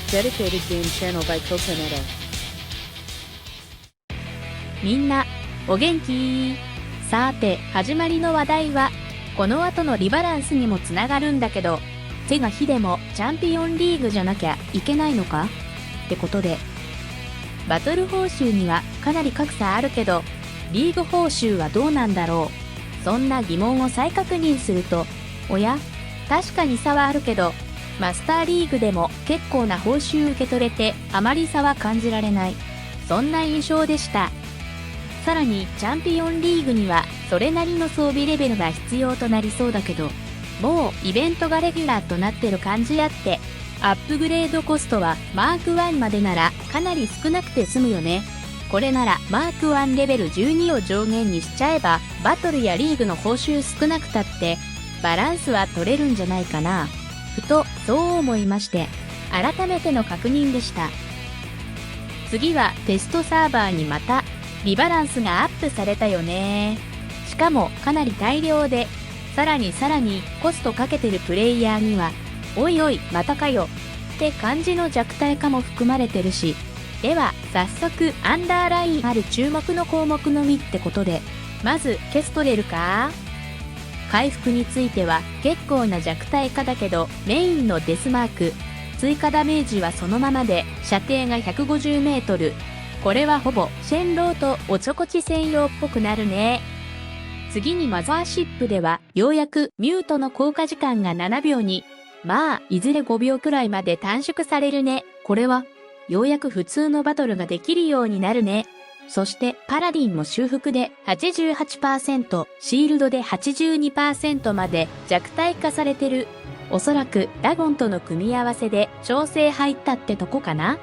dedicated game channel by Coconetta。 みんな、お元気？さて、始まりの話題は、この後のリバランスにもつながるんだけど、セガヒデもチャンピオンリーグじゃなきゃいけないのか？ってことで、バトル報酬にはかなり格差あるけど、リーグ報酬はどうなんだろう？そんな疑問を再確認すると、おや？確かに差はあるけど、マスターリーグでも結構な報酬受け取れてあまり差は感じられない。そんな印象でした。さらにチャンピオンリーグにはそれなりの装備レベルが必要となりそうだけど、もうイベントがレギュラーとなってる感じあって、アップグレードコストはマーク1までならかなり少なくて済むよね。これならマーク1レベル12を上限にしちゃえば、バトルやリーグの報酬少なくたってバランスは取れるんじゃないかな。ふとそう思いまして、改めての確認でした。次はテストサーバーにまたリバランスがアップされたよね。しかもかなり大量で、さらにコストかけてるプレイヤーには、おいおいまたかよって感じの弱体化も含まれてるし、では早速アンダーラインある注目の項目のみってことで、まずケストレルか。回復については結構な弱体化だけど、メインのデスマーク、追加ダメージはそのままで、射程が150メートル。これはほぼシェンローとおちょこち専用っぽくなるね。次にマザーシップではようやくミュートの効果時間が7秒に、まあいずれ5秒くらいまで短縮されるね。これはようやく普通のバトルができるようになるね。そしてパラディンも修復で 88%、シールドで 82% まで弱体化されてる。おそらくダゴンとの組み合わせで調整入ったってとこかな。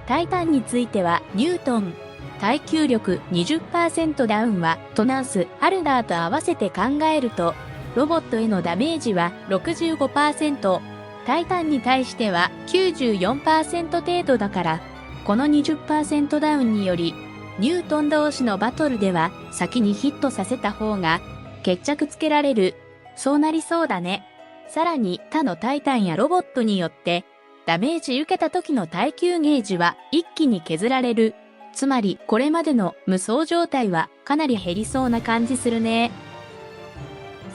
タイタンについてはニュートン、耐久力 20% ダウンはトナンス、ハルダーと合わせて考えると、ロボットへのダメージは 65%、タイタンに対しては 94% 程度だから、この 20% ダウンにより、ニュートン同士のバトルでは先にヒットさせた方が決着つけられる。そうなりそうだね。さらに他のタイタンやロボットによってダメージ受けた時の耐久ゲージは一気に削られる。つまりこれまでの無双状態はかなり減りそうな感じするね。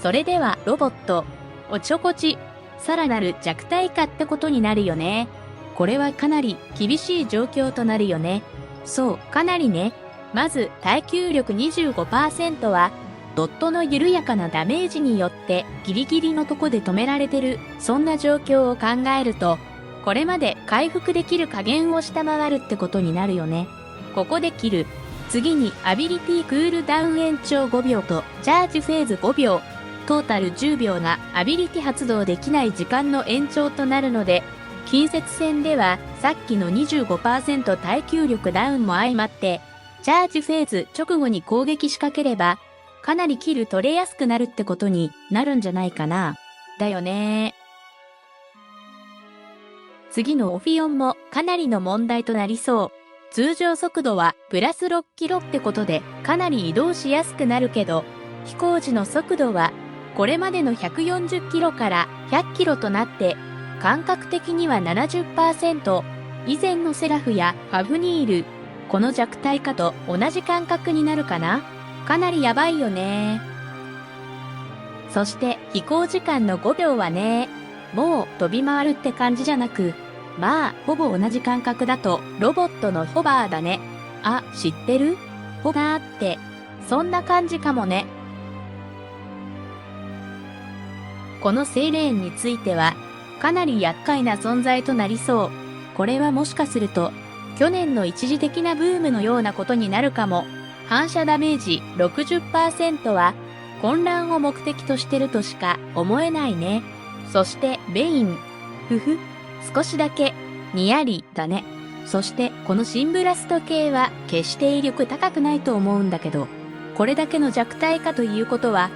それではロボット、おちょこち、さらなる弱体化ってことになるよね。これはかなり厳しい状況となるよね。そう、かなりね。まず耐久力 25% はドットの緩やかなダメージによってギリギリのとこで止められてる。そんな状況を考えると、これまで回復できる加減を下回るってことになるよね。ここで切る。次にアビリティクールダウン延長5秒とチャージフェーズ5秒。トータル10秒がアビリティ発動できない時間の延長となるので、近接戦ではさっきの 25% 耐久力ダウンも相まって、チャージフェーズ直後に攻撃仕掛ければ、かなりキル取れやすくなるってことになるんじゃないかな。だよね。次のオフィオンもかなりの問題となりそう。通常速度はプラス6キロってことでかなり移動しやすくなるけど、飛行時の速度はこれまでの140キロから100キロとなって、感覚的には 70%、以前のセラフやファフニール、この弱体化と同じ感覚になるかな。かなりやばいよね。そして飛行時間の5秒はね、もう飛び回るって感じじゃなく、まあほぼ同じ感覚だとロボットのホバーだね。あ、知ってる？ホバーって、そんな感じかもね。このセイレーンについては、かなり厄介な存在となりそう。これはもしかすると、去年の一時的なブームのようなことになるかも。反射ダメージ 60% は混乱を目的としてるとしか思えないね。そしてベイン。ふふ。少しだけにやりだね。そしてこのシンブラスト系は決して威力高くないと思うんだけど、これだけの弱体化ということは、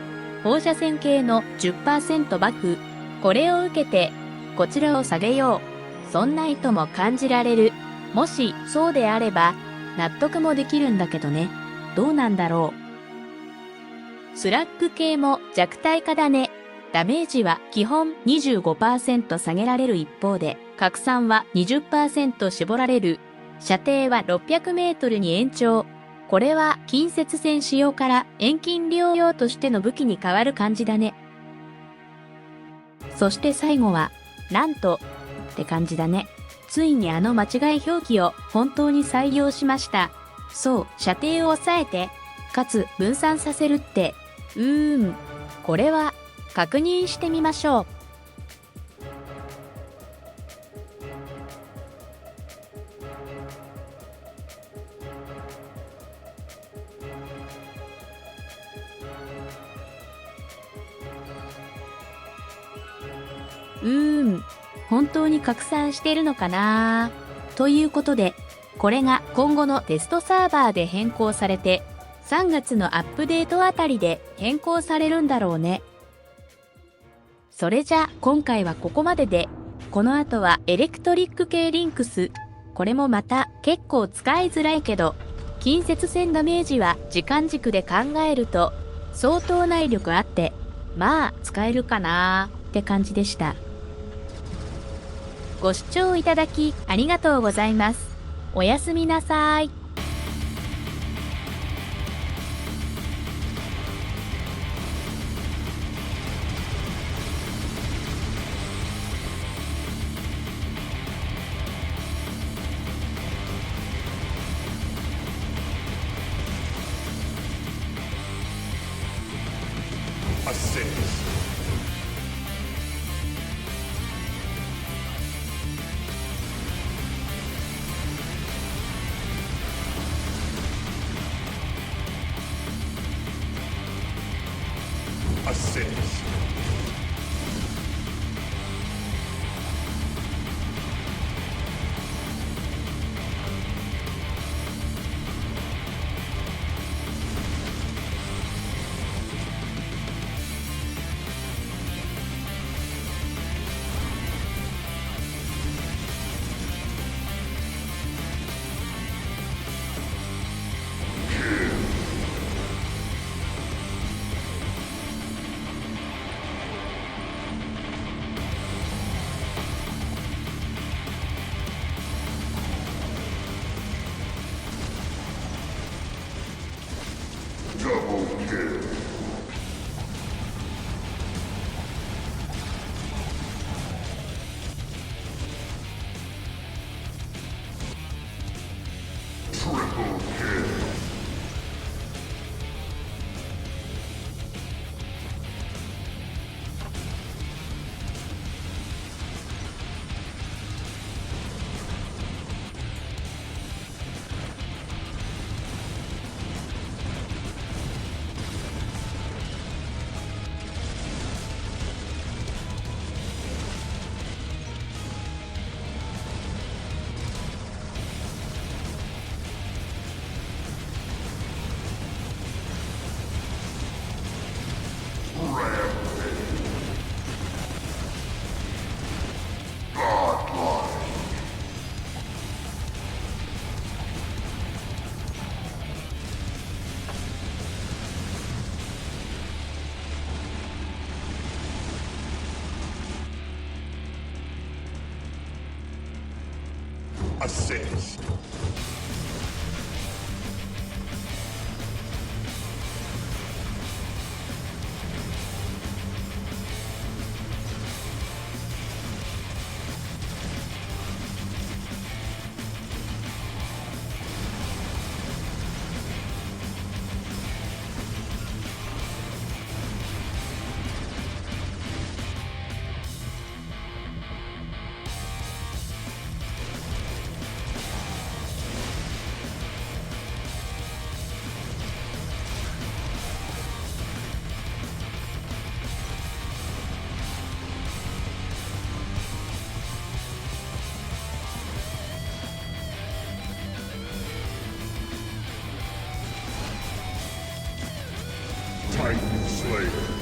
放射線系の 10% バフ。これを受けてこちらを下げよう。そんな意図も感じられる。もしそうであれば納得もできるんだけどね。どうなんだろう。スラッグ系も弱体化だね。ダメージは基本 25% 下げられる一方で、拡散は 20% 絞られる。射程は600メートルに延長。これは近接戦使用から遠近療養としての武器に変わる感じだね。そして最後は、なんと、って感じだね。ついにあの間違い表記を本当に採用しました。そう、射程を抑えて、かつ分散させるって、これは確認してみましょう。本当に拡散してるのかな？ということで、これが今後のテストサーバーで変更されて、3月のアップデートあたりで変更されるんだろうね。それじゃ今回はここまでで、この後はエレクトリック系リンクス。これもまた結構使いづらいけど、近接戦ダメージは時間軸で考えると相当内力あって、まあ使えるかなーって感じでした。ご視聴いただきありがとうございます。おやすみなさい。Assist. Assist. Double kill. Triple kill. Assist. Titan Slayer.